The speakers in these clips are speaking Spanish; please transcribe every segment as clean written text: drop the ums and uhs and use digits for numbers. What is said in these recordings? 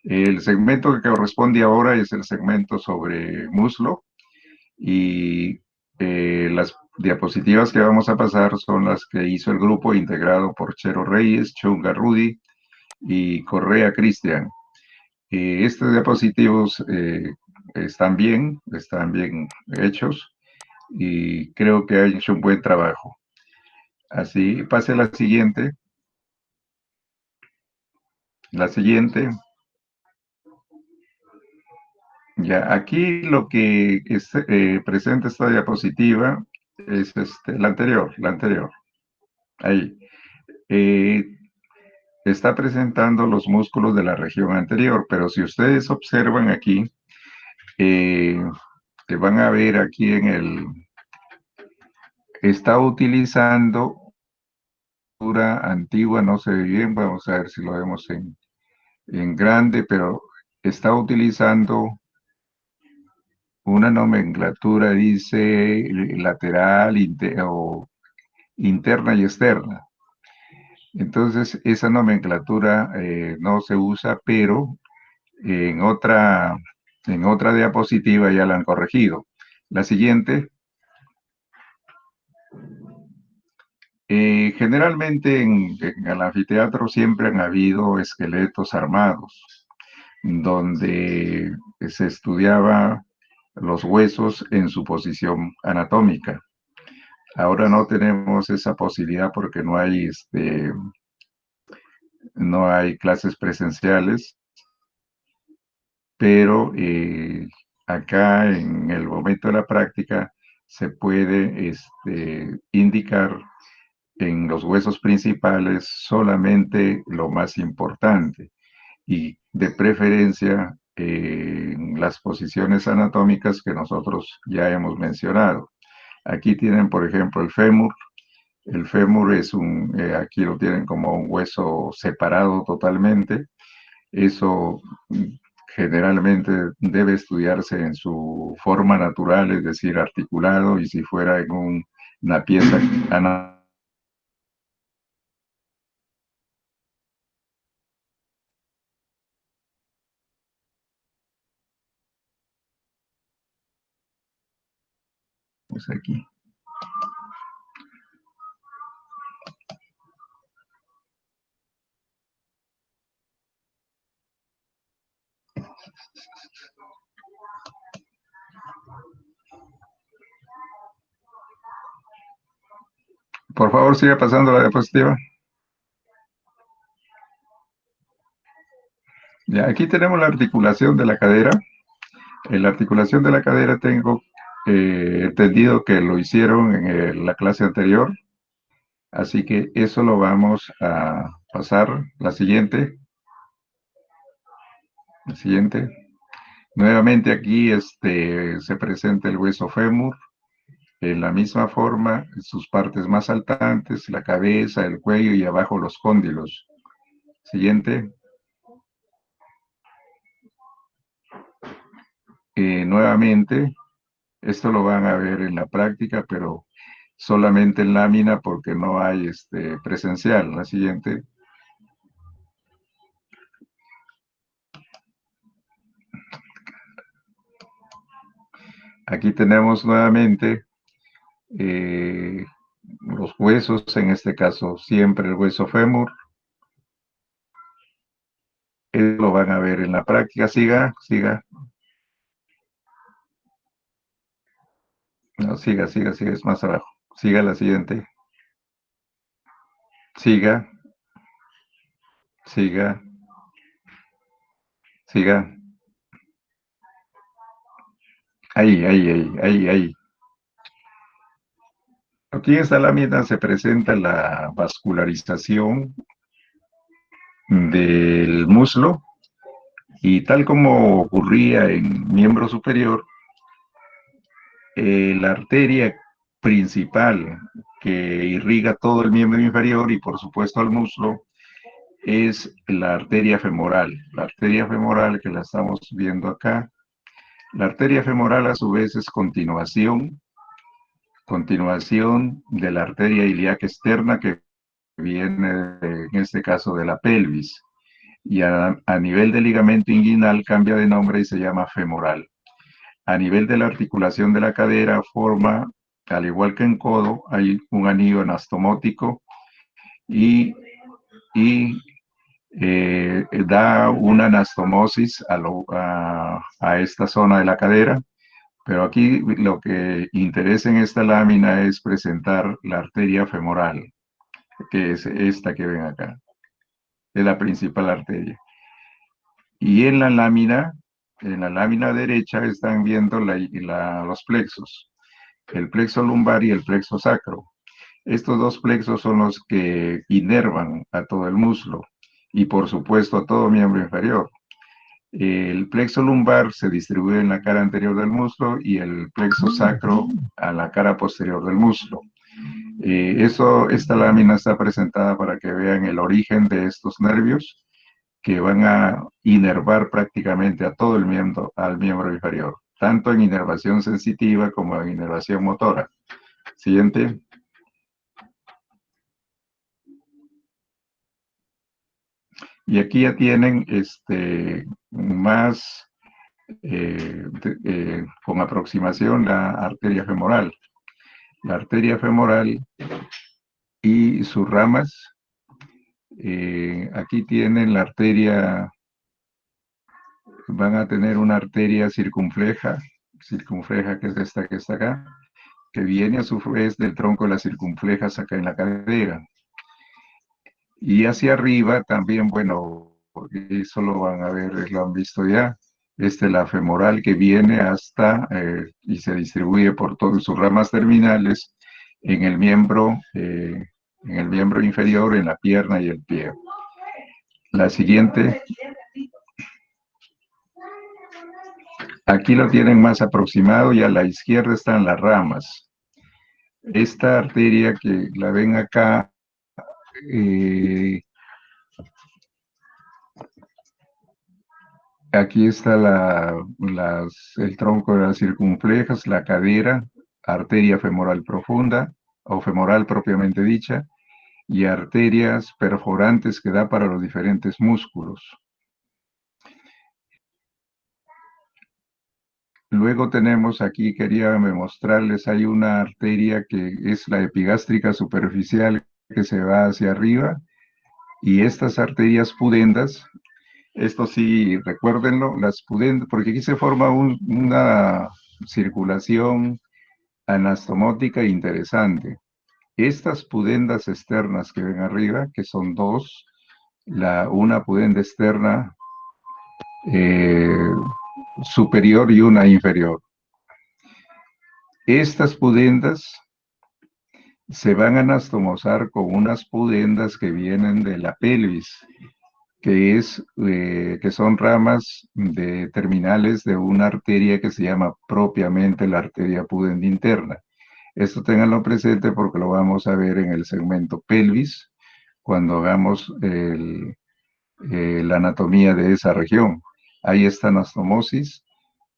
El segmento que corresponde ahora es el segmento sobre muslo y las diapositivas que vamos a pasar son las que hizo el grupo integrado por Chero Reyes, Chunga Rudy y Correa Cristian. Estos diapositivos están bien hechos y creo que han hecho un buen trabajo. Así, pase a la siguiente. La siguiente. Ya, aquí lo que presenta esta diapositiva es la anterior. Ahí. Eh, Está presentando los músculos de la región anterior, pero si ustedes observan aquí, eh, van a ver aquí está utilizando una antigua, no se ve bien, vamos a ver si lo vemos en grande, pero está utilizando una nomenclatura, dice lateral o interna y externa. Entonces, esa nomenclatura no se usa, pero en otra, en otra diapositiva ya la han corregido. La siguiente. Generalmente en el anfiteatro siempre han habido esqueletos armados, donde se estudiaba los huesos en su posición anatómica. Ahora no tenemos esa posibilidad porque no hay clases presenciales, pero acá en el momento de la práctica se puede indicar en los huesos principales solamente lo más importante y de preferencia en las posiciones anatómicas que nosotros ya hemos mencionado. Aquí tienen, por ejemplo, el fémur. El fémur aquí lo tienen como un hueso separado totalmente. Eso generalmente debe estudiarse en su forma natural, es decir, articulado, y si fuera en una pieza anatómica, pues aquí. Por favor, siga pasando la diapositiva. Ya, aquí tenemos la articulación de la cadera. En la articulación de la cadera tengo entendido que lo hicieron en la clase anterior, así que eso lo vamos a pasar. La siguiente. La siguiente. Nuevamente aquí se presenta el hueso fémur en la misma forma, sus partes más saltantes, la cabeza, el cuello y abajo los cóndilos. Siguiente. Nuevamente, esto lo van a ver en la práctica, pero solamente en lámina porque no hay presencial. La siguiente. Aquí tenemos nuevamente los huesos, en este caso siempre el hueso fémur. Eso lo van a ver en la práctica. Siga, siga. No, siga, siga, siga, es más abajo. Siga la siguiente. Siga, siga, siga. Ahí, ahí, ahí, ahí, ahí. Aquí en esta lámina se presenta la vascularización del muslo y tal como ocurría en miembro superior, la arteria principal que irriga todo el miembro inferior y por supuesto al muslo es la arteria femoral. La arteria femoral que la estamos viendo acá. La arteria femoral a su vez es continuación de la arteria ilíaca externa que viene en este caso de la pelvis. y a nivel del ligamento inguinal cambia de nombre y se llama femoral. A nivel de la articulación de la cadera forma, al igual que en codo, hay un anillo anastomótico y, da una anastomosis a esta zona de la cadera, pero aquí lo que interesa en esta lámina es presentar la arteria femoral, que es esta que ven acá, es la principal arteria. Y en la lámina derecha están viendo los plexos, el plexo lumbar y el plexo sacro. Estos dos plexos son los que inervan a todo el muslo y por supuesto a todo miembro inferior. El plexo lumbar se distribuye en la cara anterior del muslo y el plexo sacro a la cara posterior del muslo. Esta lámina está presentada para que vean el origen de estos nervios que van a inervar prácticamente a todo al miembro inferior, tanto en inervación sensitiva como en inervación motora. Siguiente. Y aquí ya tienen más con aproximación la arteria femoral. La arteria femoral y sus ramas. Aquí tienen la arteria, van a tener una arteria circunfleja que es esta que está acá, que viene a su vez del tronco de las circunflejas acá en la cadera. Y hacia arriba también, bueno, eso lo van a ver, lo han visto ya. La femoral que viene hasta y se distribuye por todas sus ramas terminales en el miembro inferior, en la pierna y el pie. La siguiente, aquí lo tienen más aproximado y a la izquierda están las ramas. Esta arteria que la ven acá, aquí está el tronco de las circunflejas, la cadera, arteria femoral profunda o femoral propiamente dicha, y arterias perforantes que da para los diferentes músculos. Luego tenemos aquí, quería mostrarles, hay una arteria que es la epigástrica superficial que se va hacia arriba, y estas arterias pudendas, esto sí, recuérdenlo, las pudendas, porque aquí se forma una circulación anastomótica interesante. Estas pudendas externas que ven arriba, que son dos, una pudenda externa superior y una inferior. Estas pudendas se van a anastomosar con unas pudendas que vienen de la pelvis, que son ramas terminales de una arteria que se llama propiamente la arteria pudenda interna. Esto ténganlo presente porque lo vamos a ver en el segmento pelvis, cuando hagamos la anatomía de esa región. Hay esta anastomosis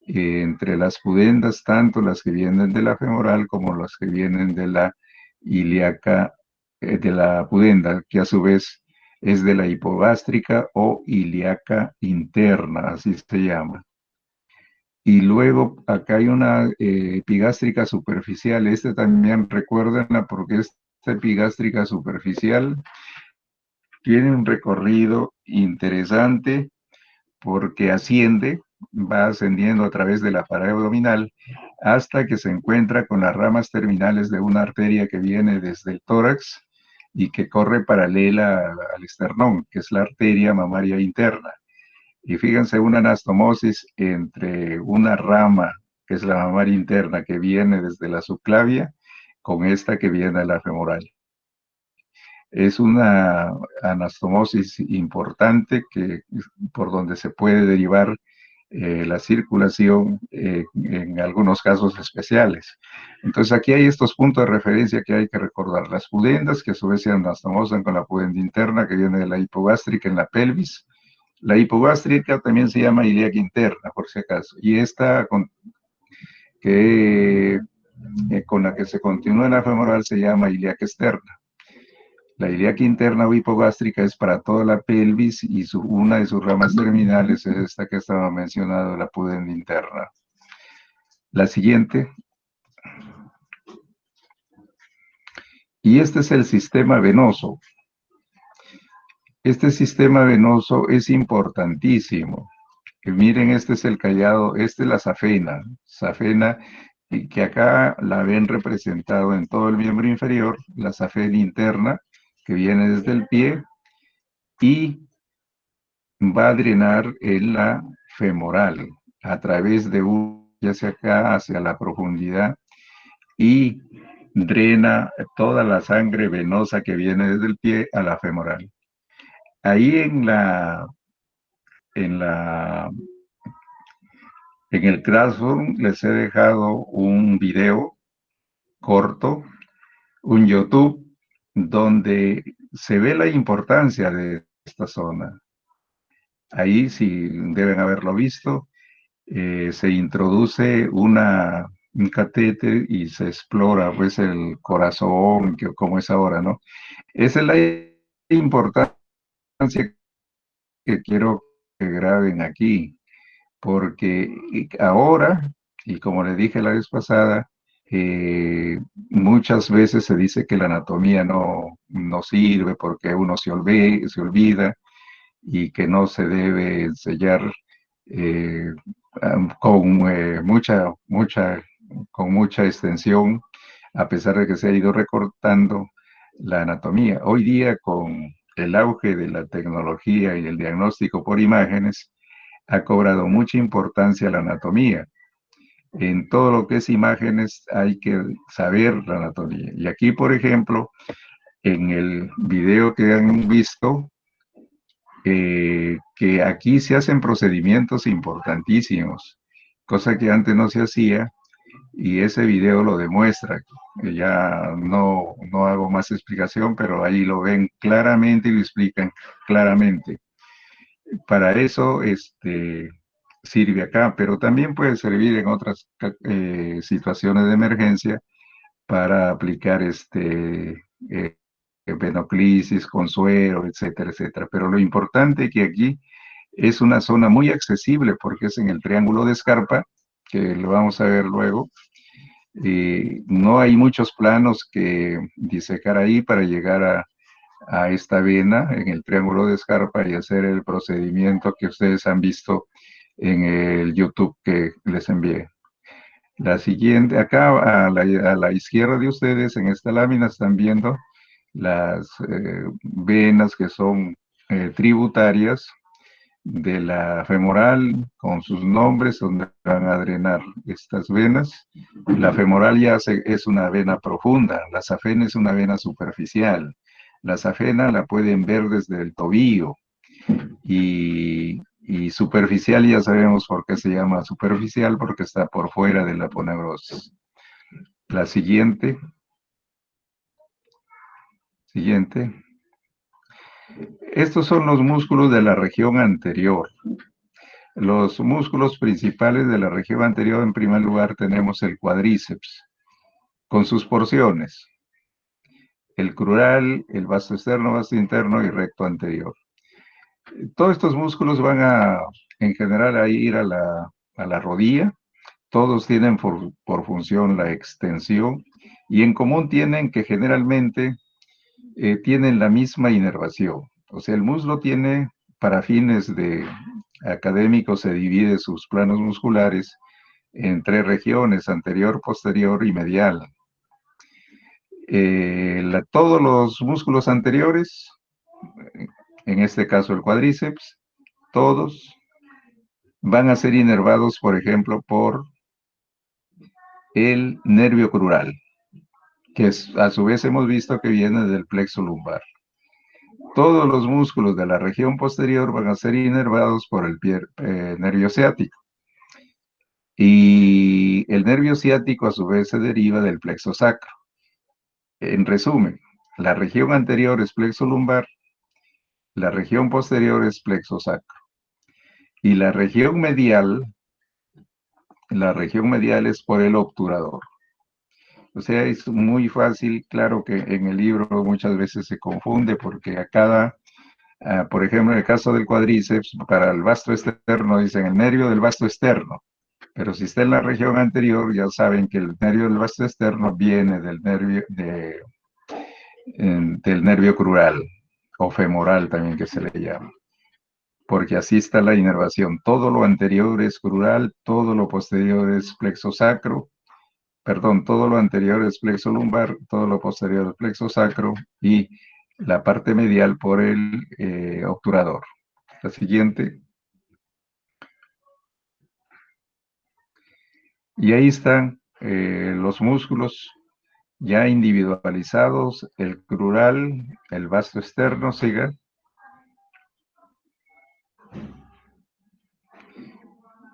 entre las pudendas, tanto las que vienen de la femoral como las que vienen de la ilíaca, de la pudenda, que a su vez es de la hipogástrica o ilíaca interna, así se llama. Y luego acá hay una epigástrica superficial. También recuérdenla porque esta epigástrica superficial tiene un recorrido interesante porque va ascendiendo a través de la pared abdominal hasta que se encuentra con las ramas terminales de una arteria que viene desde el tórax y que corre paralela al esternón, que es la arteria mamaria interna. Y fíjense, una anastomosis entre una rama, que es la mamaria interna, que viene desde la subclavia, con esta que viene de la femoral. Es una anastomosis importante por donde se puede derivar la circulación en algunos casos especiales. Entonces aquí hay estos puntos de referencia que hay que recordar. Las pudendas, que a su vez se anastomosan con la pudenda interna que viene de la hipogástrica en la pelvis. La hipogástrica también se llama ilíaca interna, por si acaso. Y esta con la que se continúa en la femoral se llama ilíaca externa. La ilíaca interna o hipogástrica es para toda la pelvis y una de sus ramas terminales es esta que estaba mencionando, la pudenda interna. La siguiente. Y este es el sistema venoso. Este sistema venoso es importantísimo. Miren, este es el callado, esta es la safena. Safena, que acá la ven representado en todo el miembro inferior, la safena interna, que viene desde el pie, y va a drenar en la femoral, a través de ya sea acá hacia la profundidad, y drena toda la sangre venosa que viene desde el pie a la femoral. Ahí en la, en el Classroom les he dejado un video corto, un YouTube, donde se ve la importancia de esta zona. Ahí sí deben haberlo visto. Se introduce un catéter y se explora pues el corazón, como es ahora, ¿no? Esa es la importancia que quiero que graben aquí, porque ahora, y como le dije la vez pasada, muchas veces se dice que la anatomía no sirve porque uno se olvida y que no se debe enseñar eh, con con mucha extensión, a pesar de que se ha ido recortando la anatomía. Hoy día, con el auge de la tecnología y el diagnóstico por imágenes, ha cobrado mucha importancia la anatomía. En todo lo que es imágenes hay que saber la anatomía. Y aquí, por ejemplo, en el video que han visto, que aquí se hacen procedimientos importantísimos, cosa que antes no se hacía, y ese video lo demuestra. Ya no hago más explicación, pero ahí lo ven claramente y lo explican claramente. Para eso sirve acá, pero también puede servir en otras situaciones de emergencia para aplicar venoclisis con suero, etcétera, etcétera. Pero lo importante es que aquí es una zona muy accesible porque es en el triángulo de Scarpa, que lo vamos a ver luego. No hay muchos planos que disecar ahí para llegar a esta vena en el triángulo de Scarpa y hacer el procedimiento que ustedes han visto en el YouTube que les envié. La siguiente, acá a la izquierda de ustedes, en esta lámina, están viendo las venas que son tributarias de la femoral, con sus nombres, donde van a drenar estas venas. La femoral es una vena profunda, la safena es una vena superficial. La safena la pueden ver desde el tobillo, y superficial ya sabemos por qué se llama superficial, porque está por fuera de la aponeurosis. La siguiente. Estos son los músculos de la región anterior. Los músculos principales de la región anterior, en primer lugar, tenemos el cuádriceps, con sus porciones: el crural, el vasto externo, vasto interno y recto anterior. Todos estos músculos van en general, a ir a la rodilla. Todos tienen por función la extensión, y en común tienen que generalmente tienen la misma inervación. O sea, el muslo tiene, para fines académicos, se divide sus planos musculares en tres regiones: anterior, posterior y medial. Todos los músculos anteriores, en este caso el cuádriceps, todos van a ser inervados, por ejemplo, por el nervio crural, que a su vez hemos visto que viene del plexo lumbar. Todos los músculos de la región posterior van a ser inervados por el nervio ciático. Y el nervio ciático a su vez se deriva del plexo sacro. En resumen, la región anterior es plexo lumbar, la región posterior es plexo sacro. Y la región medial es por el obturador. O sea, es muy fácil, claro que en el libro muchas veces se confunde porque a cada, por ejemplo, en el caso del cuádriceps, para el vasto externo dicen el nervio del vasto externo, pero si está en la región anterior, ya saben que el nervio del vasto externo viene del nervio crural o femoral también que se le llama, porque así está la inervación. Todo lo anterior es crural, todo lo posterior es plexo sacro, perdón, todo lo anterior es plexo lumbar, todo lo posterior es plexo sacro y la parte medial por el obturador. La siguiente. Y ahí están los músculos ya individualizados, el crural, el vasto externo, siga.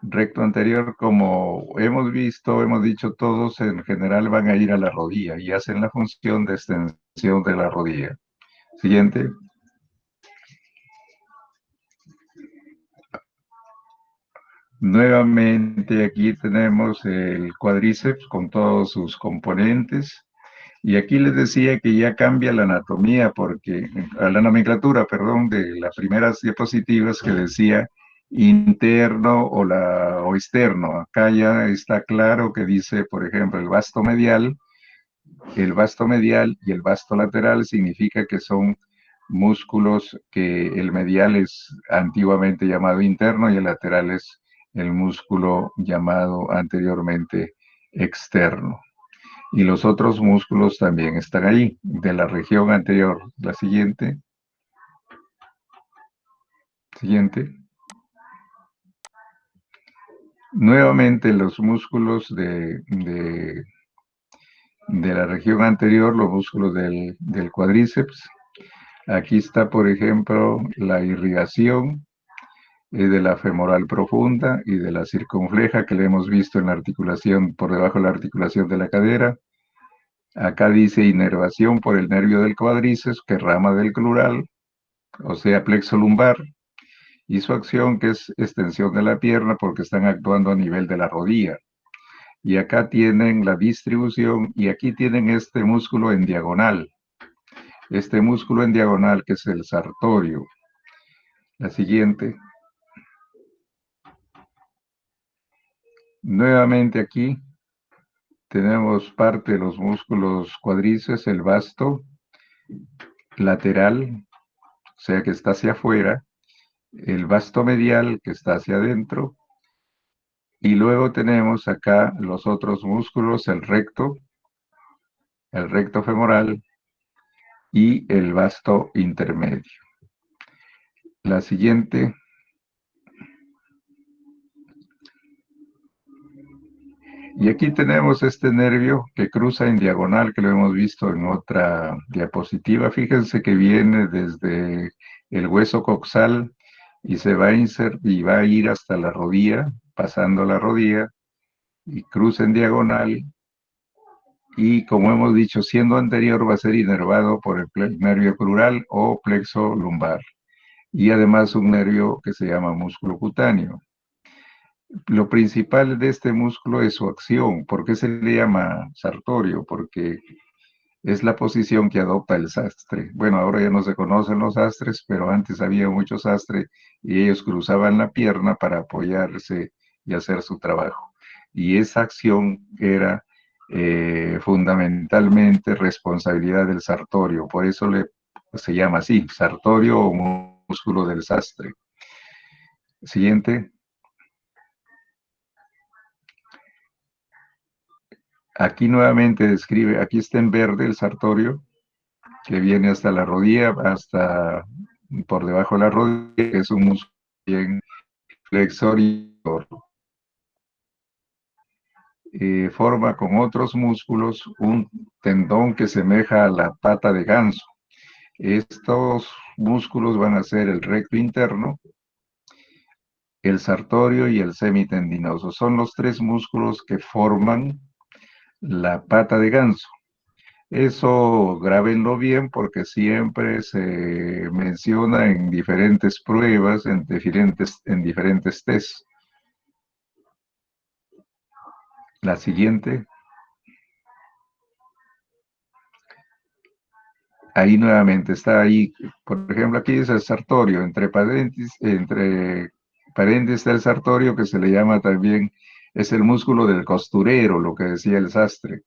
Recto anterior, como hemos visto, hemos dicho todos, en general van a ir a la rodilla y hacen la función de extensión de la rodilla. Siguiente. Nuevamente aquí tenemos el cuádriceps con todos sus componentes. Y aquí les decía que ya cambia la anatomía, porque a la nomenclatura, perdón, de las primeras diapositivas que decía interno o externo. Acá ya está claro que dice, por ejemplo, el vasto medial y el vasto lateral significa que son músculos que el medial es antiguamente llamado interno y el lateral es el músculo llamado anteriormente externo. Y los otros músculos también están ahí, de la región anterior. La siguiente, siguiente. Nuevamente los músculos de la región anterior, los músculos del cuádriceps. Aquí está, por ejemplo, la irrigación de la femoral profunda y de la circunfleja que le hemos visto en la articulación, por debajo de la articulación de la cadera. Acá dice inervación por el nervio del cuádriceps, que rama del crural, o sea, plexo lumbar, y su acción que es extensión de la pierna porque están actuando a nivel de la rodilla. Y acá tienen la distribución y aquí tienen este músculo en diagonal. Este músculo en diagonal que es el sartorio. La siguiente. Nuevamente aquí tenemos parte de los músculos cuádriceps, el vasto lateral, o sea que está hacia afuera, el vasto medial que está hacia adentro, y luego tenemos acá los otros músculos, el recto femoral y el vasto intermedio. La siguiente. Y aquí tenemos este nervio que cruza en diagonal, que lo hemos visto en otra diapositiva. Fíjense que viene desde el hueso coxal y se va a y va a ir hasta la rodilla, pasando la rodilla, y cruza en diagonal. Y como hemos dicho, siendo anterior va a ser inervado por el nervio crural o plexo lumbar. Y además un nervio que se llama músculo cutáneo. Lo principal de este músculo es su acción. ¿Por qué se le llama sartorio? Porque es la posición que adopta el sastre. Bueno, ahora ya no se conocen los sastres, pero antes había muchos sastres y ellos cruzaban la pierna para apoyarse y hacer su trabajo. Y esa acción era fundamentalmente responsabilidad del sartorio. Por eso se llama así, sartorio o músculo del sastre. Siguiente. Aquí nuevamente describe, aquí está en verde el sartorio, que viene hasta la rodilla, hasta por debajo de la rodilla, que es un músculo bien flexor y forma con otros músculos un tendón que semeja a la pata de ganso. Estos músculos van a ser el recto interno, el sartorio y el semitendinoso. Son los tres músculos que forman la pata de ganso. Eso grábenlo bien porque siempre se menciona en diferentes pruebas, en diferentes tests. La siguiente. ahí nuevamente está ahí, por ejemplo, aquí dice el sartorio, entre paréntesis está el sartorio que se le llama también, es el músculo del costurero, lo que decía el sastre.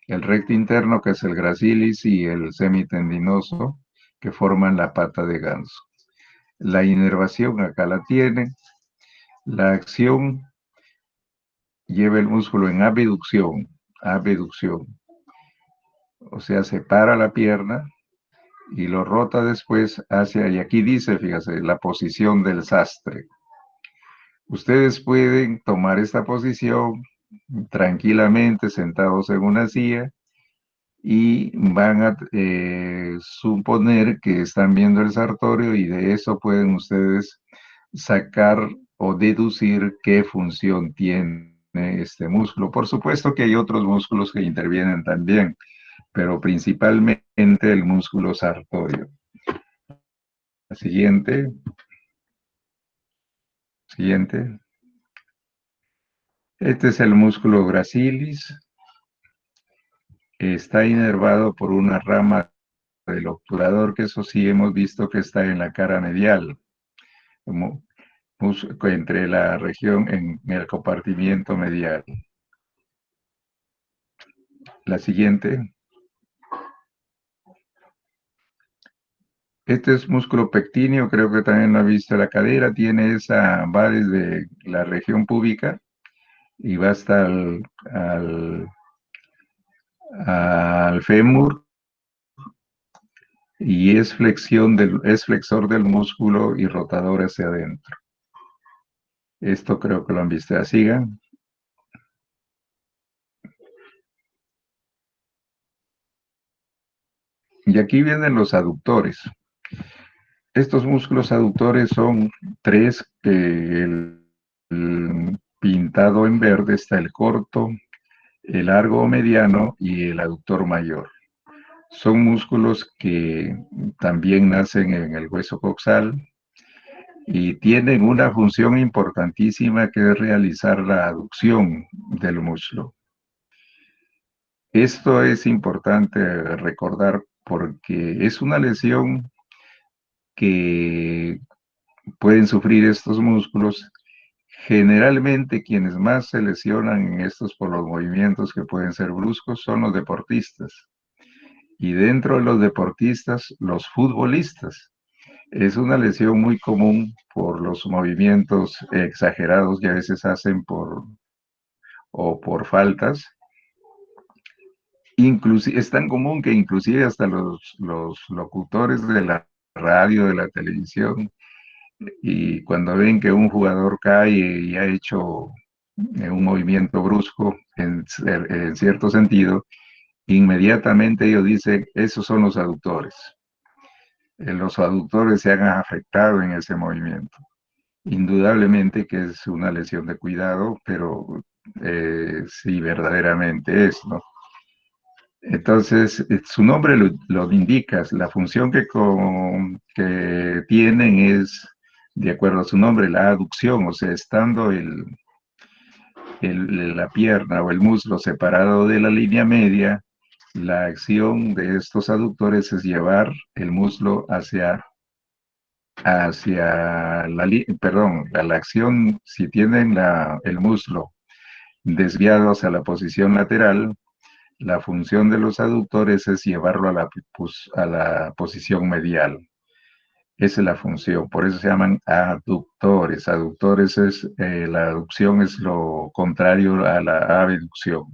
El recto interno, que es el gracilis, y el semitendinoso, que forman la pata de ganso. La inervación acá la tiene. La acción lleva el músculo en abducción, o sea, separa la pierna y lo rota después hacia, y aquí dice, fíjate, la posición del sastre. Ustedes pueden tomar esta posición tranquilamente sentados en una silla y van a suponer que están viendo el sartorio y de eso pueden ustedes sacar o deducir qué función tiene este músculo. Por supuesto que hay otros músculos que intervienen también, pero principalmente el músculo sartorio. Siguiente, siguiente. Este es el músculo gracilis. Está inervado por una rama del obturador, que eso sí hemos visto que está en la cara medial, como entre la región en el compartimiento medial. La siguiente. Este es músculo pectíneo, creo que también lo ha visto. La cadera tiene va desde la región púbica y va hasta al fémur, y es flexor del músculo y rotador hacia adentro. Esto creo que lo han visto. Sigan. Y aquí vienen los aductores. Estos músculos aductores son tres, el pintado en verde está el corto, el largo o mediano y el aductor mayor. Son músculos que también nacen en el hueso coxal y tienen una función importantísima, que es realizar la aducción del muslo. Esto es importante recordar porque es una lesión que pueden sufrir estos músculos. Generalmente quienes más se lesionan en estos por los movimientos que pueden ser bruscos son los deportistas. Y dentro de los deportistas, los futbolistas. Es una lesión muy común por los movimientos exagerados que a veces hacen por faltas. Es tan común que inclusive hasta los locutores de la radio, de la televisión, y cuando ven que un jugador cae y ha hecho un movimiento brusco en cierto sentido, inmediatamente ellos dicen, esos son los aductores. Los aductores se han afectado en ese movimiento. Indudablemente que es una lesión de cuidado, pero sí, verdaderamente es, ¿no? Entonces, su nombre lo indica, la función que tienen es, de acuerdo a su nombre, la aducción, o sea, estando la pierna o el muslo separado de la línea media, la acción de estos aductores es llevar el muslo la acción, si tienen el muslo desviado hacia la posición lateral, la función de los aductores es llevarlo a la posición medial. Esa es la función, por eso se llaman aductores. Aductores la aducción es lo contrario a la abducción.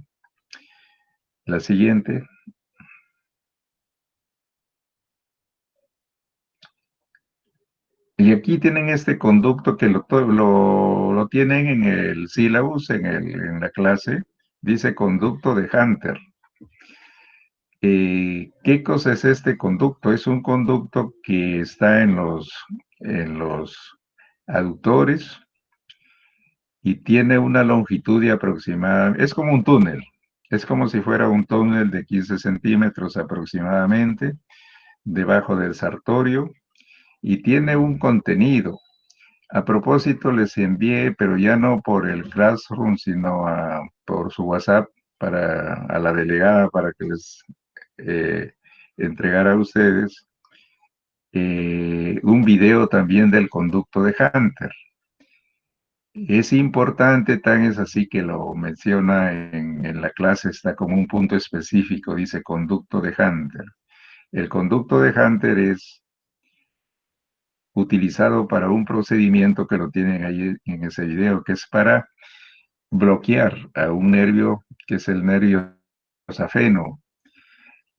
La siguiente. Y aquí tienen este conducto que lo tienen en el sílabus, en la clase, dice conducto de Hunter. ¿Qué cosa es este conducto? Es un conducto que está en los aductores y tiene una longitud de aproximada, es como un túnel, es como si fuera un túnel de 15 centímetros aproximadamente, debajo del sartorio, y tiene un contenido. A propósito, les envié, pero ya no por el Classroom, sino por su WhatsApp a la delegada para que les entregar a ustedes un video también del conducto de Hunter. Es importante, tan es así que lo menciona en la clase, está como un punto específico, dice conducto de Hunter. El conducto de Hunter es utilizado para un procedimiento que lo tienen ahí en ese video, que es para bloquear a un nervio que es el nervio safeno.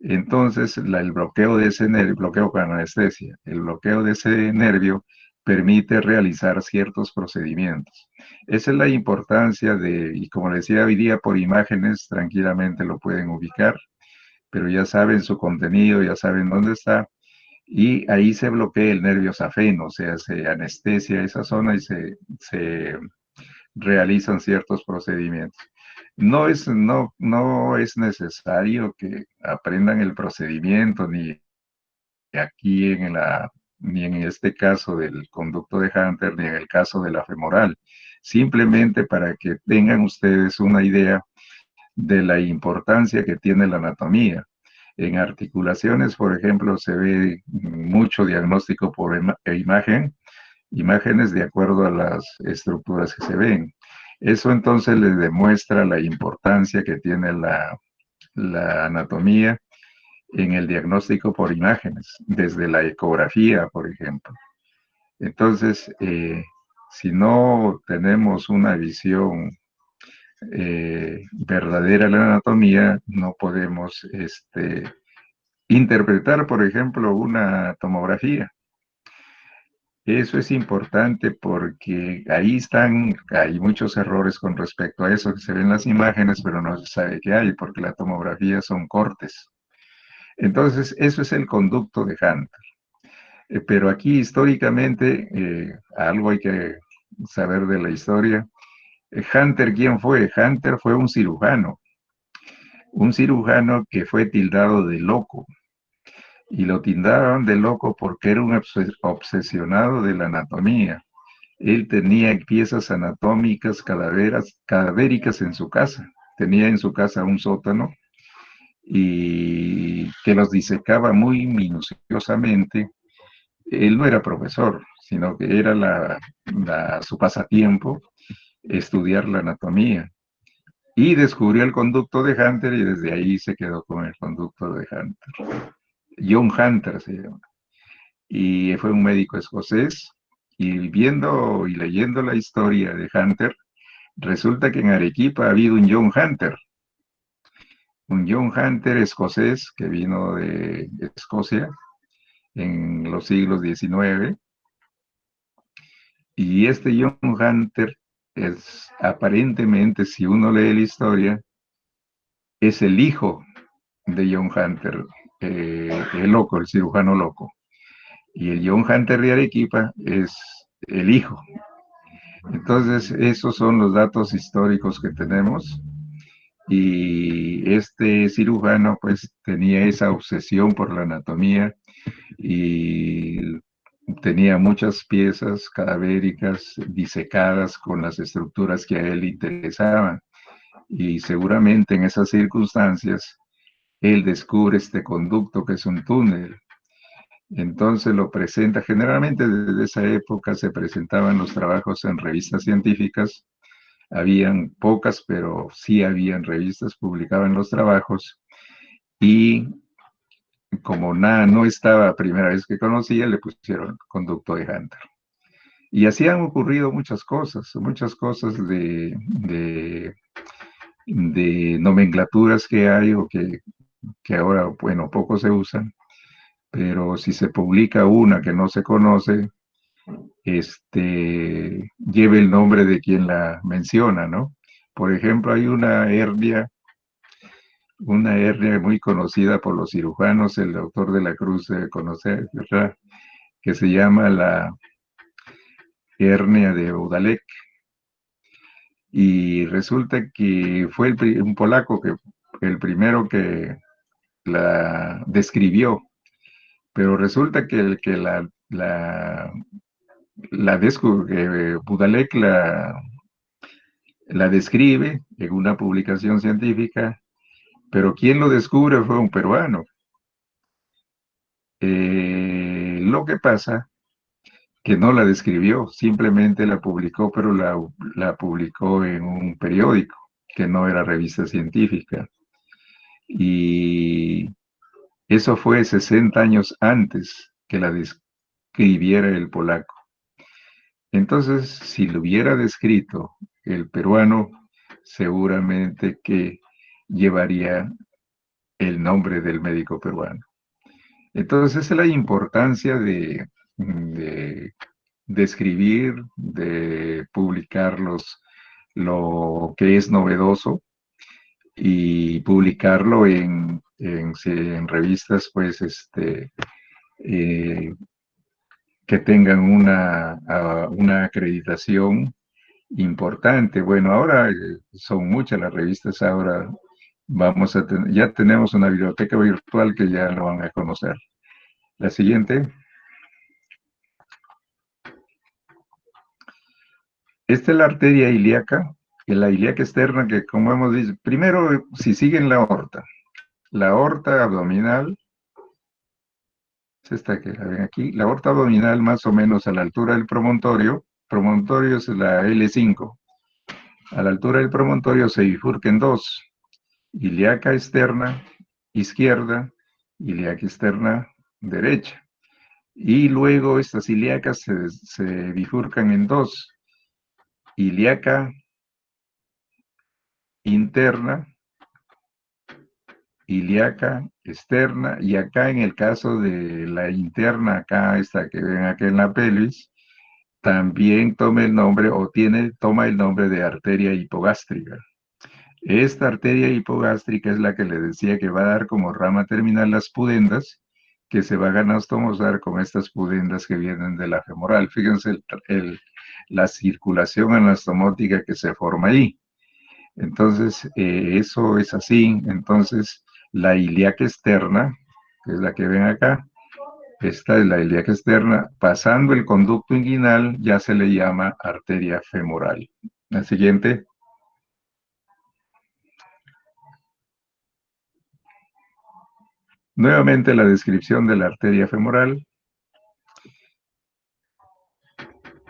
Entonces, el bloqueo de ese nervio, bloqueo con anestesia, el bloqueo de ese nervio permite realizar ciertos procedimientos. Esa es la importancia de, y como les decía hoy día por imágenes, tranquilamente lo pueden ubicar, pero ya saben su contenido, ya saben dónde está, y ahí se bloquea el nervio safeno, o sea, se anestesia esa zona y se realizan ciertos procedimientos. No es necesario que aprendan el procedimiento, ni aquí ni en este caso del conducto de Hunter, ni en el caso de la femoral. Simplemente para que tengan ustedes una idea de la importancia que tiene la anatomía. En articulaciones, por ejemplo, se ve mucho diagnóstico por imágenes de acuerdo a las estructuras que se ven. Eso entonces les demuestra la importancia que tiene la anatomía en el diagnóstico por imágenes, desde la ecografía, por ejemplo. Entonces, si no tenemos una visión verdadera de la anatomía, no podemos interpretar, por ejemplo, una tomografía. Eso es importante porque hay muchos errores con respecto a eso que se ven en las imágenes, pero no se sabe qué hay, porque la tomografía son cortes. Entonces, eso es el conducto de Hunter. Pero aquí históricamente, algo hay que saber de la historia. Hunter, ¿quién fue? Hunter fue un cirujano que fue tildado de loco. Y lo tildaron de loco porque era un obsesionado de la anatomía. Él tenía piezas anatómicas cadavéricas en su casa. Tenía en su casa un sótano y que los disecaba muy minuciosamente. Él no era profesor, sino que era su pasatiempo estudiar la anatomía. Y descubrió el conducto de Hunter y desde ahí se quedó con el conducto de Hunter. John Hunter se llama. Y fue un médico escocés. Y viendo y leyendo la historia de Hunter, resulta que en Arequipa ha habido un John Hunter escocés que vino de Escocia en los siglos XIX. Y este John Hunter es aparentemente, si uno lee la historia, es el hijo de John Hunter, el loco, el cirujano loco. Y el John Hunter de Arequipa es el hijo. Entonces, esos son los datos históricos que tenemos. Y este cirujano pues tenía esa obsesión por la anatomía y tenía muchas piezas cadavéricas disecadas con las estructuras que a él le interesaban. Y seguramente en esas circunstancias él descubre este conducto que es un túnel. Entonces lo presenta, generalmente desde esa época se presentaban los trabajos en revistas científicas, habían pocas, pero sí habían revistas, publicaban los trabajos y como nada, no estaba la primera vez que conocía, le pusieron conducto de Hunter. Y así han ocurrido muchas cosas de nomenclaturas que hay o que ahora, bueno, poco se usan, pero si se publica una que no se conoce, lleve el nombre de quien la menciona, ¿no? Por ejemplo, hay una hernia muy conocida por los cirujanos, el doctor de la Cruz debe conocer, ¿verdad? Que se llama la hernia de Udalek. Y resulta que fue un polaco que el primero que la describió, pero resulta que el que Budalek la describe en una publicación científica, pero quien lo descubre fue un peruano. Lo que pasa que no la describió, simplemente la publicó, pero la publicó en un periódico, que no era revista científica. Y eso fue 60 años antes que la describiera el polaco. Entonces, si lo hubiera descrito el peruano, seguramente que llevaría el nombre del médico peruano. Entonces, esa es la importancia de escribir, de publicar lo que es novedoso y publicarlo en revistas, pues, eh, que tengan una acreditación importante. Bueno, ahora son muchas las revistas, ahora ya tenemos una biblioteca virtual que ya lo van a conocer. La siguiente. Esta es la arteria ilíaca, y la ilíaca externa que, como hemos dicho, primero, si siguen la aorta abdominal, es esta que la ven aquí, la aorta abdominal más o menos a la altura del promontorio es la L5, a la altura del promontorio se bifurca en dos, ilíaca externa izquierda, ilíaca externa derecha, y luego estas ilíacas se bifurcan en dos, ilíaca interna, ilíaca externa, y acá en el caso de la interna, acá esta que ven aquí en la pelvis, también toma el nombre toma el nombre de arteria hipogástrica. Esta arteria hipogástrica es la que le decía que va a dar como rama terminal las pudendas, que se van a anastomosar con estas pudendas que vienen de la femoral. Fíjense la circulación anastomótica que se forma ahí. Entonces, eso es así. Entonces, la ilíaca externa, que es la que ven acá, esta es la ilíaca externa, pasando el conducto inguinal ya se le llama arteria femoral. La siguiente. Nuevamente la descripción de la arteria femoral.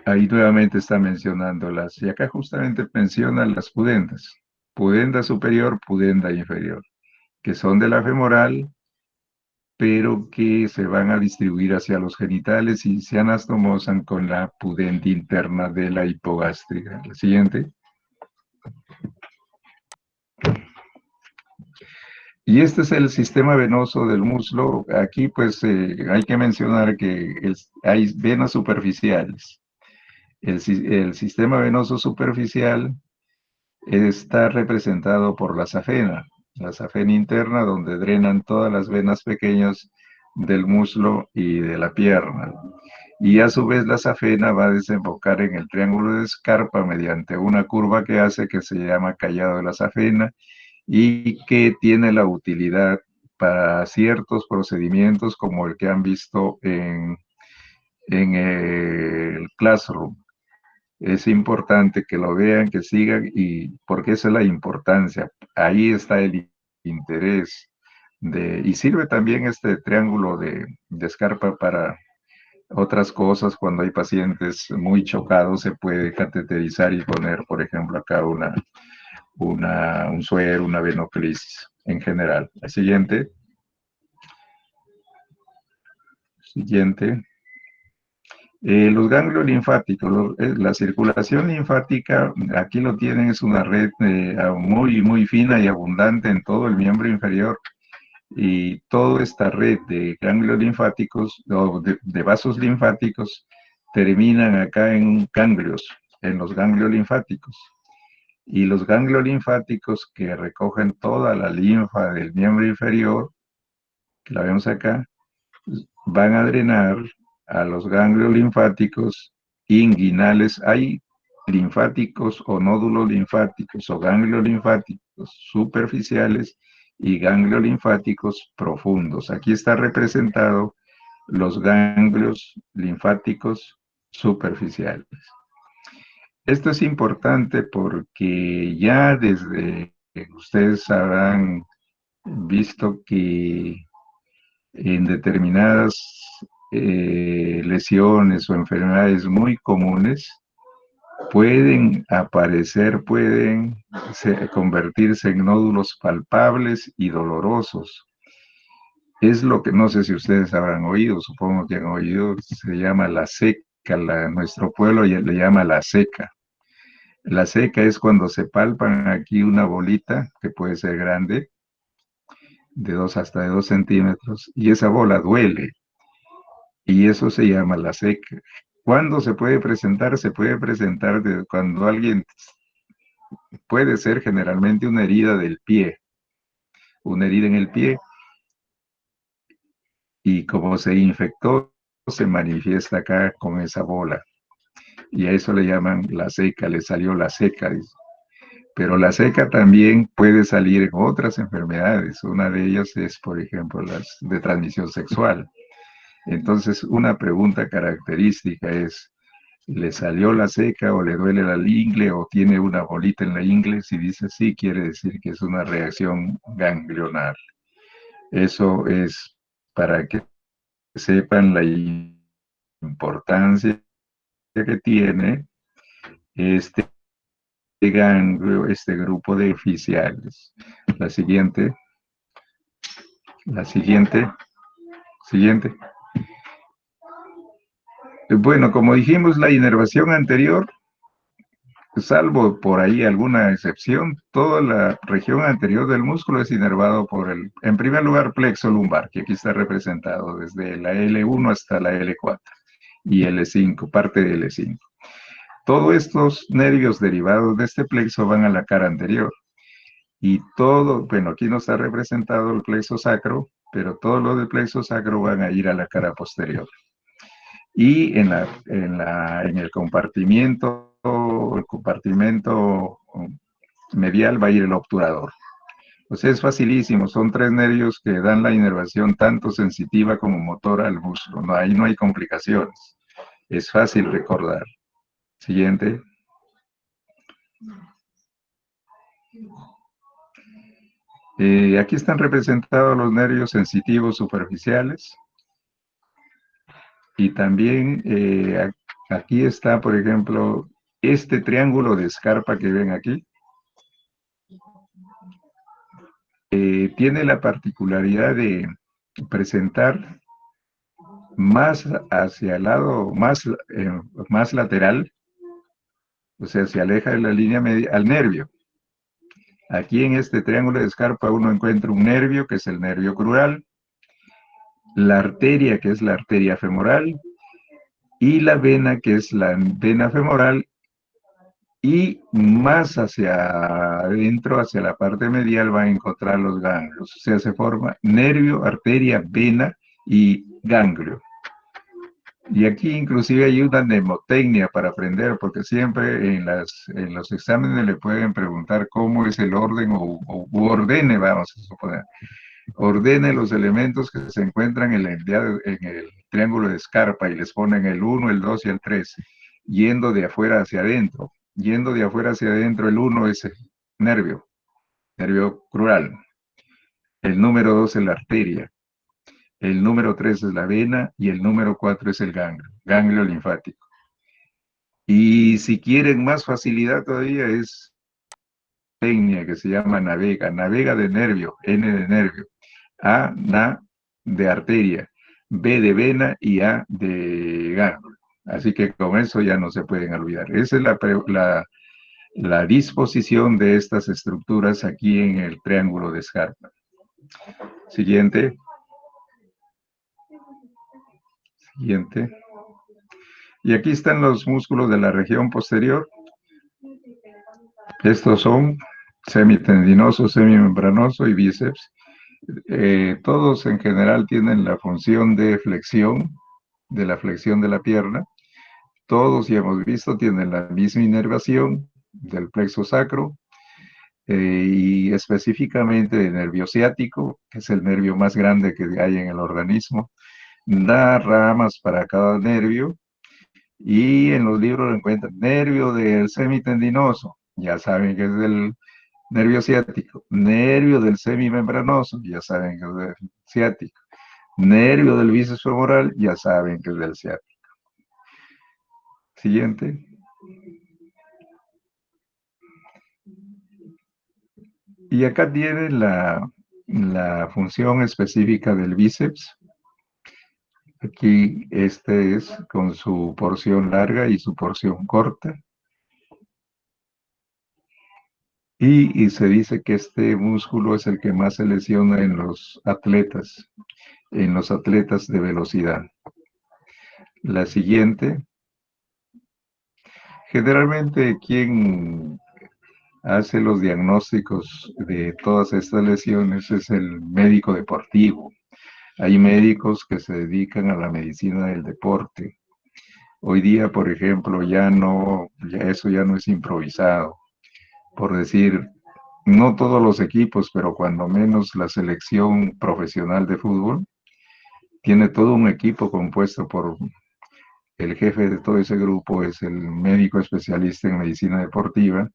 Ahí nuevamente está mencionándolas. Y acá justamente menciona las pudendas. Pudenda superior, pudenda inferior, que son de la femoral, pero que se van a distribuir hacia los genitales y se anastomosan con la pudenda interna de la hipogástrica. La siguiente. Y este es el sistema venoso del muslo. Aquí pues hay que mencionar que hay venas superficiales. El sistema venoso superficial está representado por la safena interna donde drenan todas las venas pequeñas del muslo y de la pierna. Y a su vez la safena va a desembocar en el triángulo de Scarpa mediante una curva que hace que se llama callado de la safena y que tiene la utilidad para ciertos procedimientos como el que han visto en el Classroom. Es importante que lo vean, que sigan, y porque esa es la importancia. Ahí está el interés y sirve también este triángulo de Scarpa para otras cosas. Cuando hay pacientes muy chocados, se puede cateterizar y poner, por ejemplo, acá un suero, una venoclisis en general. La siguiente. Siguiente. Los ganglios linfáticos, la circulación linfática, aquí lo tienen, es una red muy, muy fina y abundante en todo el miembro inferior. Y toda esta red de ganglios linfáticos, o de vasos linfáticos, terminan acá en ganglios, en los ganglios linfáticos. Y los ganglios linfáticos que recogen toda la linfa del miembro inferior, que la vemos acá, van a drenar a los ganglios linfáticos inguinales. Hay linfáticos o nódulos linfáticos o ganglios linfáticos superficiales y ganglios linfáticos profundos. Aquí está representado los ganglios linfáticos superficiales. Esto es importante porque ya desde ustedes habrán visto que en determinadas lesiones o enfermedades muy comunes, pueden aparecer, pueden convertirse en nódulos palpables y dolorosos. Es lo que no sé si ustedes habrán oído, supongo que han oído, se llama la seca, nuestro pueblo le llama la seca. La seca es cuando se palpan aquí una bolita, que puede ser grande, de 2 hasta de 2 centímetros, y esa bola duele, y eso se llama la seca. ¿Cuándo se puede presentar? Se puede presentar cuando alguien puede ser generalmente una herida del pie, una herida en el pie, y como se infectó, se manifiesta acá con esa bola. Y a eso le llaman la seca, le salió la seca. Pero la seca también puede salir en otras enfermedades. Una de ellas es, por ejemplo, las de transmisión sexual. Entonces, una pregunta característica es, ¿le salió la seca o le duele la ingle o tiene una bolita en la ingle? Si dice sí, quiere decir que es una reacción ganglionar. Eso es para que sepan la importancia que tiene este ganglio, este grupo de oficiales. La siguiente, la siguiente. Bueno, como dijimos, la inervación anterior, salvo por ahí alguna excepción, toda la región anterior del músculo es inervado por en primer lugar, plexo lumbar, que aquí está representado desde la L1 hasta la L4 y L5, parte de L5. Todos estos nervios derivados de este plexo van a la cara anterior. Y todo, bueno, aquí no está representado el plexo sacro, pero todos los del plexo sacro van a ir a la cara posterior. Y en el compartimento medial va a ir el obturador. O sea, es facilísimo, son 3 nervios que dan la inervación tanto sensitiva como motora al músculo. No, ahí no hay complicaciones. Es fácil recordar. Siguiente. Aquí están representados los nervios sensitivos superficiales. Y también aquí está, por ejemplo, este triángulo de escarpa que ven aquí. Tiene la particularidad de presentar más hacia el lado, más lateral, o sea, se aleja de la línea media al nervio. Aquí en este triángulo de escarpa uno encuentra un nervio, que es el nervio crural, la arteria, que es la arteria femoral, y la vena, que es la vena femoral, y más hacia adentro, hacia la parte medial, va a encontrar los ganglios. O sea, se forma nervio, arteria, vena y ganglio. Y aquí inclusive hay una mnemotecnia para aprender, porque siempre en los exámenes le pueden preguntar cómo es el orden o ordene, vamos a suponer. Ordene los elementos que se encuentran en el triángulo de escarpa y les ponen el 1, el 2 y el 3, yendo de afuera hacia adentro. Yendo de afuera hacia adentro, el 1 es el nervio crural. El número 2 es la arteria. El número 3 es la vena y el número 4 es el ganglio linfático. Y si quieren más facilidad todavía es técnica que se llama navega de nervio, N de nervio, A, de arteria, B de vena y A de ganglio. Así que con eso ya no se pueden olvidar. Esa es la disposición de estas estructuras aquí en el triángulo de escarpa. Siguiente. Siguiente. Y aquí están los músculos de la región posterior. Estos son semitendinoso, semimembranoso y bíceps. Todos en general tienen la función de flexión, de la flexión de la pierna. Todos, ya hemos visto, tienen la misma inervación del plexo sacro y específicamente del nervio ciático, que es el nervio más grande que hay en el organismo. Da ramas para cada nervio y en los libros encuentran nervio del semitendinoso, ya saben que es del nervio ciático, nervio del semimembranoso, ya saben que es del ciático, Nervio del bíceps femoral, ya saben que es del ciático. Siguiente. Y acá tiene la función específica del bíceps. Aquí este es con su porción larga y su porción corta. Y se dice que este músculo es el que más se lesiona en los atletas de velocidad. La siguiente, generalmente quien hace los diagnósticos de todas estas lesiones es el médico deportivo. Hay médicos que se dedican a la medicina del deporte. Hoy día, por ejemplo, eso ya no es improvisado. Por decir, no todos los equipos, pero cuando menos la selección profesional de fútbol tiene todo un equipo compuesto por el jefe de todo ese grupo, es el médico especialista en medicina deportiva,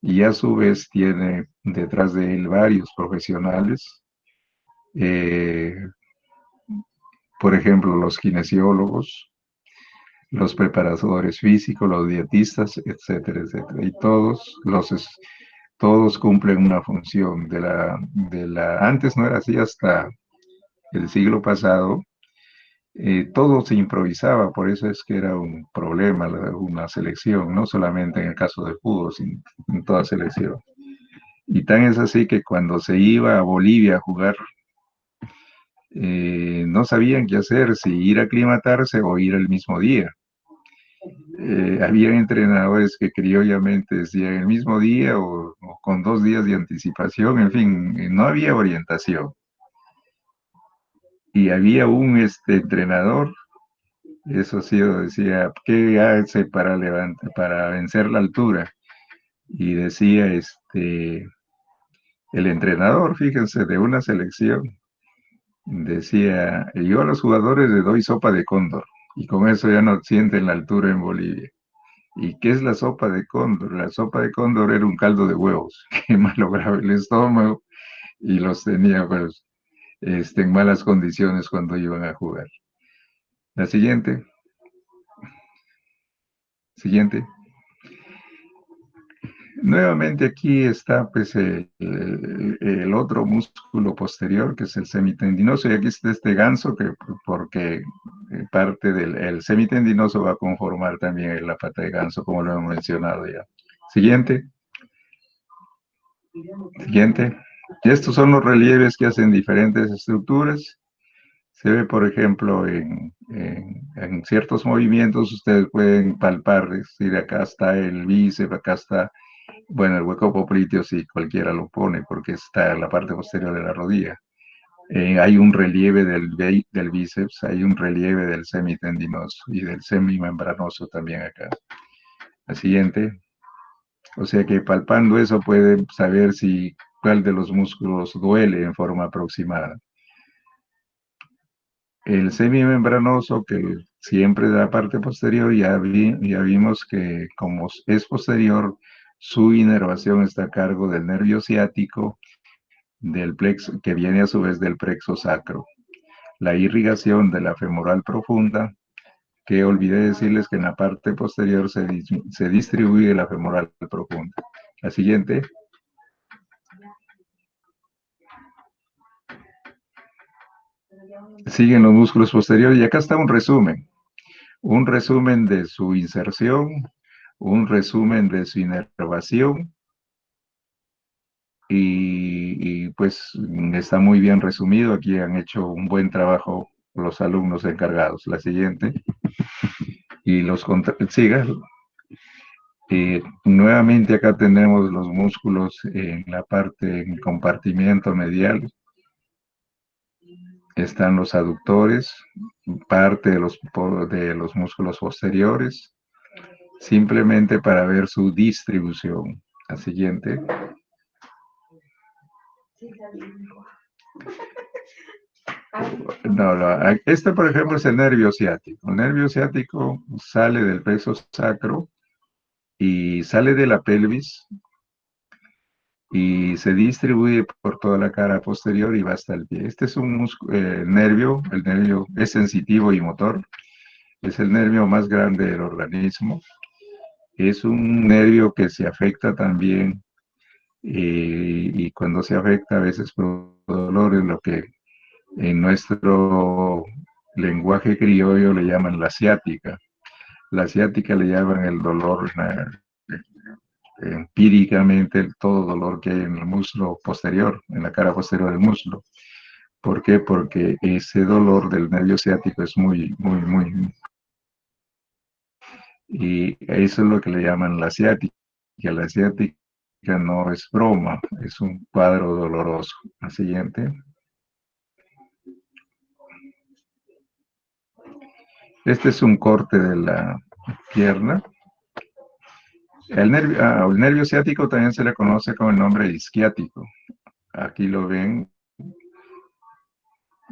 y a su vez tiene detrás de él varios profesionales, eh, por ejemplo, los kinesiólogos, los preparadores físicos, los dietistas, etcétera, etcétera. Y todos cumplen una función. Antes no era así hasta el siglo pasado. Todo se improvisaba, por eso es que era un problema una selección, no solamente en el caso de fútbol, sino en toda selección. Y tan es así que cuando se iba a Bolivia a jugar, no sabían qué hacer, si ir a aclimatarse o ir el mismo día. Había entrenadores que criollamente decían el mismo día o con 2 días de anticipación, en fin, no había orientación. Y había un entrenador, eso sí, decía, ¿qué hace para vencer la altura? Y decía el entrenador, fíjense, de una selección, decía, yo a los jugadores les doy sopa de cóndor, y con eso ya no sienten la altura en Bolivia. ¿Y qué es la sopa de cóndor? La sopa de cóndor era un caldo de huevos que malograba el estómago y los tenía pues, en malas condiciones cuando iban a jugar. La siguiente. Nuevamente aquí está pues el otro músculo posterior que es el semitendinoso, y aquí está este ganso porque parte del el semitendinoso va a conformar también la pata de ganso, como lo hemos mencionado ya. Siguiente. Siguiente. Y estos son los relieves que hacen diferentes estructuras. Se ve, por ejemplo, en ciertos movimientos, ustedes pueden palpar, es decir, acá está el bíceps, acá está, bueno, el hueco popliteo, si cualquiera lo pone, porque está en la parte posterior de la rodilla. Hay un relieve del bíceps, hay un relieve del semitendinoso y del semimembranoso también acá. La siguiente. O sea que palpando eso puede saber si cuál de los músculos duele en forma aproximada. El semimembranoso, que siempre de la parte posterior, ya vimos que como es posterior, su inervación está a cargo del nervio ciático, del plexo, que viene a su vez del plexo sacro. La irrigación de la femoral profunda, que olvidé decirles que en la parte posterior se distribuye la femoral profunda. La siguiente. Siguen los músculos posteriores y acá está un resumen de su inserción, un resumen de su inervación pues está muy bien resumido. Aquí han hecho un buen trabajo los alumnos encargados. La siguiente. Y siga. Nuevamente acá tenemos los músculos en la parte, en el compartimiento medial. Están los aductores, parte de los músculos posteriores, simplemente para ver su distribución. La siguiente. No, este, por ejemplo, es el nervio ciático. El nervio ciático sale del plexo sacro y sale de la pelvis y se distribuye por toda la cara posterior y va hasta el pie. Este es un nervio, el nervio es sensitivo y motor, es el nervio más grande del organismo. Es un nervio que se afecta también y cuando se afecta a veces por dolor, es lo que en nuestro lenguaje criollo le llaman la ciática. La ciática le llaman el dolor empíricamente, todo dolor que hay en el muslo posterior, en la cara posterior del muslo. ¿Por qué? Porque ese dolor del nervio ciático es muy. Y eso es lo que le llaman la ciática. La ciática no es broma, es un cuadro doloroso. El siguiente. Este es un corte de la pierna. El nervio ciático también se le conoce con el nombre isquiático. Aquí lo ven,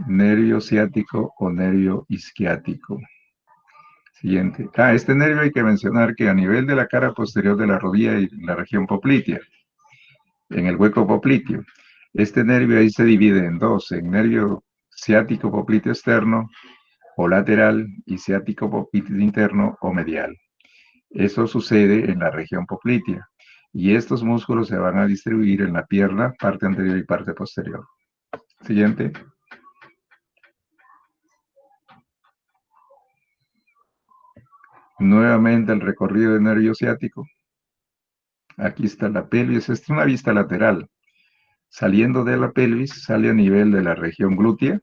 nervio ciático o nervio isquiático. Siguiente. Este nervio hay que mencionar que a nivel de la cara posterior de la rodilla y la región poplitea, en el hueco popliteo, este nervio ahí se divide en dos, en nervio ciático popliteo externo o lateral y ciático popliteo interno o medial. Eso sucede en la región poplitea y estos músculos se van a distribuir en la pierna, parte anterior y parte posterior. Siguiente. Nuevamente el recorrido del nervio ciático. Aquí está la pelvis, esta es una vista lateral. Saliendo de la pelvis, sale a nivel de la región glútea.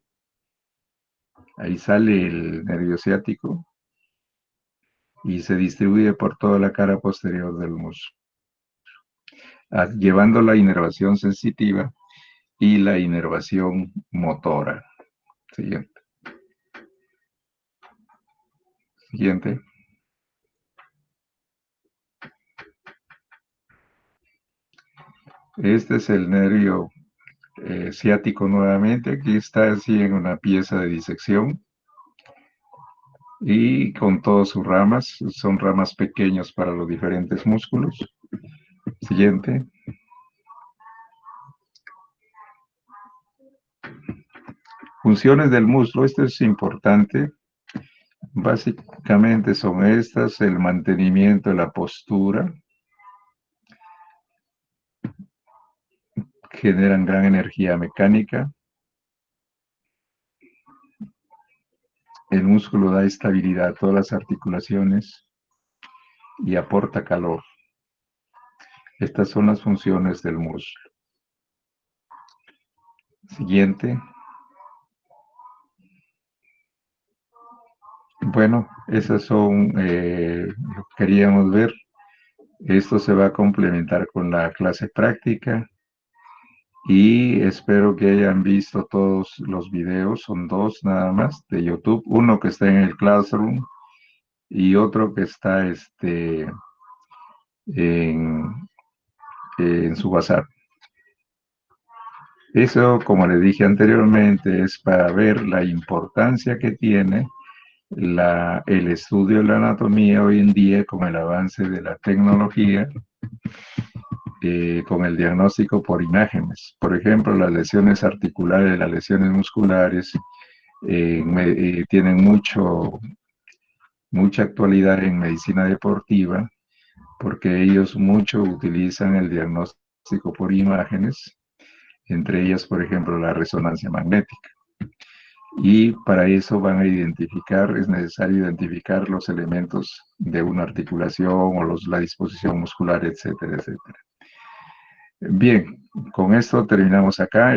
Ahí sale el nervio ciático y se distribuye por toda la cara posterior del muslo, llevando la inervación sensitiva y la inervación motora. Siguiente. Siguiente. Este es el nervio ciático nuevamente. Aquí está así en una pieza de disección y con todas sus ramas. Son ramas pequeñas para los diferentes músculos. Siguiente. Funciones del muslo. Esto es importante. Básicamente son estas: el mantenimiento de la postura, generan gran energía mecánica, el músculo da estabilidad a todas las articulaciones y aporta calor. Estas son las funciones del músculo. Siguiente. Bueno, esas son lo que queríamos ver. Esto se va a complementar con la clase práctica y espero que hayan visto todos los videos. Son dos nada más de YouTube, uno que está en el Classroom y otro que está en, en su WhatsApp. Eso, como les dije anteriormente, es para ver la importancia que tiene el estudio de la anatomía hoy en día con el avance de la tecnología, con el diagnóstico por imágenes. Por ejemplo, las lesiones articulares, las lesiones musculares tienen mucha actualidad en medicina deportiva porque ellos mucho utilizan el diagnóstico por imágenes, entre ellas, por ejemplo, la resonancia magnética. Y para eso van a identificar, es necesario identificar los elementos de una articulación o la disposición muscular, etcétera, etcétera. Bien, con esto terminamos acá.